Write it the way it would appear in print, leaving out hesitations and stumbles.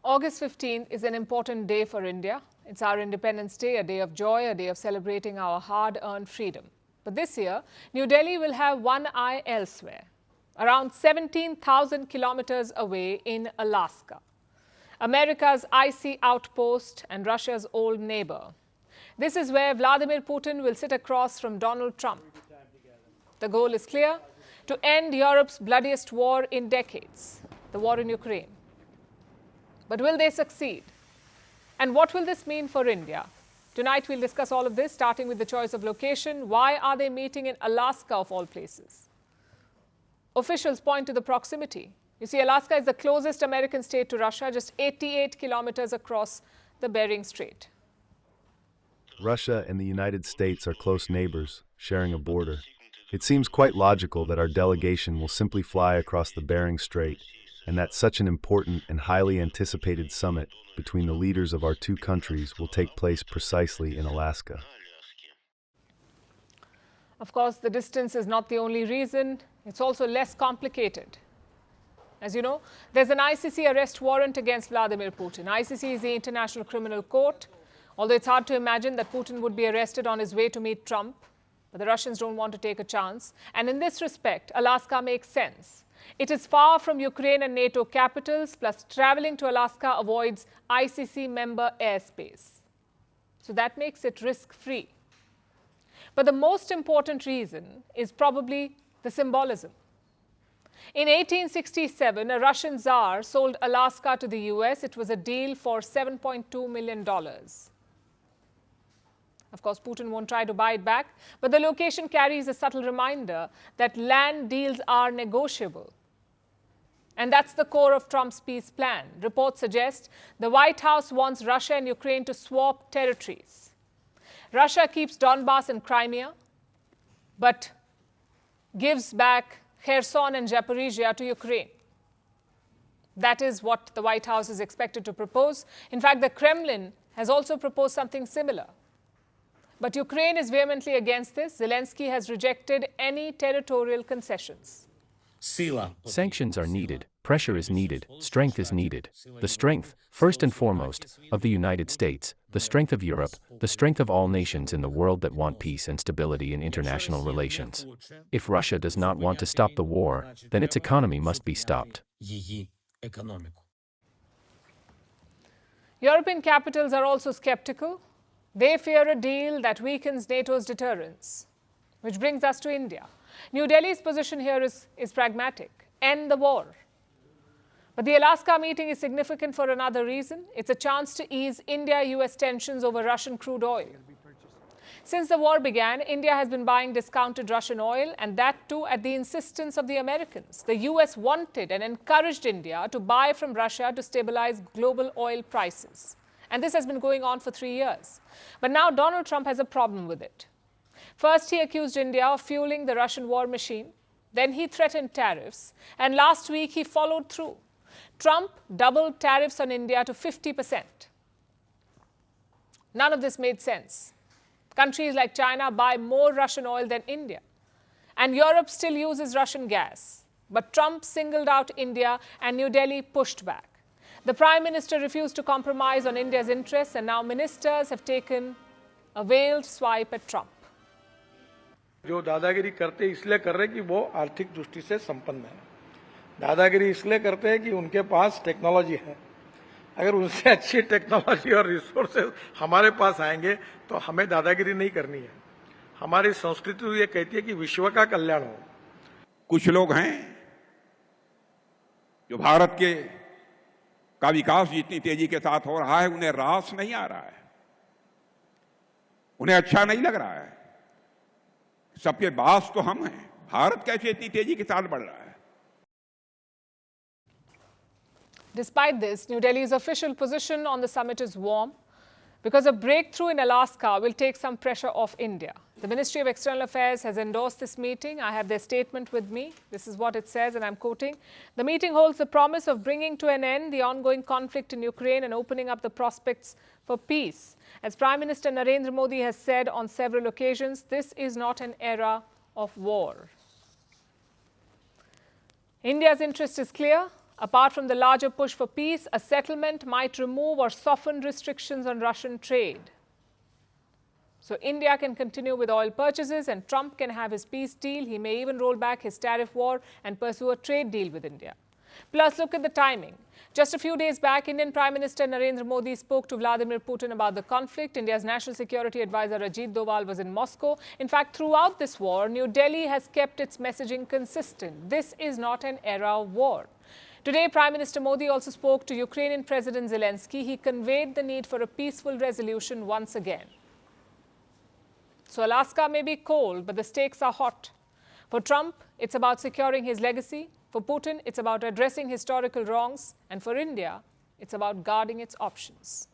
August 15th is an important day for India. It's our Independence Day, a day of joy, a day of celebrating our hard-earned freedom. But this year, New Delhi will have one eye elsewhere, around 17,000 kilometers away in Alaska, America's icy outpost and Russia's old neighbor. This is where Vladimir Putin will sit across from Donald Trump. The goal is clear: to end Europe's bloodiest war in decades, the war in Ukraine. But will they succeed? And what will this mean for India? Tonight we'll discuss all of this, starting with the choice of location. Why are they meeting in Alaska of all places? Officials point to the proximity. You see, Alaska is the closest American state to Russia, just 88 kilometers across the Bering Strait. Russia and the United States are close neighbors, sharing a border. It seems quite logical that our delegation will simply fly across the Bering Strait, and that such an important and highly anticipated summit between the leaders of our two countries will take place precisely in Alaska. Of course, the distance is not the only reason. It's also less complicated. As you know, there's an ICC arrest warrant against Vladimir Putin. ICC is the International Criminal Court. Although it's hard to imagine that Putin would be arrested on his way to meet Trump, but the Russians don't want to take a chance. And in this respect, Alaska makes sense. It is far from Ukraine and NATO capitals, plus traveling to Alaska avoids ICC member airspace. So that makes it risk-free. But the most important reason is probably the symbolism. In 1867, a Russian Tsar sold Alaska to the US. It was a deal for $7.2 million. Of course, Putin won't try to buy it back, but the location carries a subtle reminder that land deals are negotiable. And that's the core of Trump's peace plan. Reports suggest the White House wants Russia and Ukraine to swap territories. Russia keeps Donbass and Crimea, but gives back Kherson and Zaporizhia to Ukraine. That is what the White House is expected to propose. In fact, the Kremlin has also proposed something similar. But Ukraine is vehemently against this. Zelensky has rejected any territorial concessions. Sanctions are needed, pressure is needed, strength is needed. The strength, first and foremost, of the United States, the strength of Europe, the strength of all nations in the world that want peace and stability in international relations. If Russia does not want to stop the war, then its economy must be stopped. European capitals are also skeptical. They fear a deal that weakens NATO's deterrence. Which brings us to India. New Delhi's position here is pragmatic: end the war. But the Alaska meeting is significant for another reason. It's a chance to ease India-US tensions over Russian crude oil. Since the war began, India has been buying discounted Russian oil, and that too at the insistence of the Americans. The US wanted and encouraged India to buy from Russia to stabilize global oil prices. And this has been going on for 3 years. But now Donald Trump has a problem with it. First, he accused India of fueling the Russian war machine. Then he threatened tariffs. And last week, he followed through. Trump doubled tariffs on India to 50%. None of this made sense. Countries like China buy more Russian oil than India. And Europe still uses Russian gas. But Trump singled out India, and New Delhi pushed back. The Prime Minister refused to compromise on India's interests, and now ministers have taken a veiled swipe at Trump. जो दादागिरी करते इसलिए कर रहे कि वो आर्थिक दृष्टि से संपन्न है। दादागिरी इसलिए करते हैं कि उनके पास टेक्नोलॉजी है। अगर उनसे अच्छी टेक्नोलॉजी और रिसोर्सेज हमारे पास आएंगे तो हमें दादागिरी नहीं करनी है। हमारी संस्कृति ये कहती है कि विश्व का कल्याण हो। कुछ लोग हैं जो भारत के का विकास जितनी तेजी के साथ हो रहा है उन्हें रास नहीं आ रहा है, उन्हें अच्छा नहीं लग रहा है। सबके बास तो हम हैं, भारत कैसे इतनी तेजी के साथ बढ़ रहा है। Despite this, New Delhi's official position on the summit is warm, because a breakthrough in Alaska will take some pressure off India. The Ministry of External Affairs has endorsed this meeting. I have their statement with me. This is what it says, and I'm quoting. The meeting holds the promise of bringing to an end the ongoing conflict in Ukraine and opening up the prospects for peace. As Prime Minister Narendra Modi has said on several occasions, this is not an era of war. India's interest is clear: Apart from the larger push for peace, a settlement might remove or soften restrictions on Russian trade. So India can continue with oil purchases and Trump can have his peace deal. He may even roll back his tariff war and pursue a trade deal with India. Plus, look at the timing. Just a few days back, Indian Prime Minister Narendra Modi spoke to Vladimir Putin about the conflict. India's National Security Advisor Ajit Doval was in Moscow. In fact, throughout this war, New Delhi has kept its messaging consistent. This is not an era of war. Today, Prime Minister Modi also spoke to Ukrainian President Zelensky. He conveyed the need for a peaceful resolution once again. So Alaska may be cold, but the stakes are hot. For Trump, it's about securing his legacy. For Putin, it's about addressing historical wrongs. And for India, it's about guarding its options.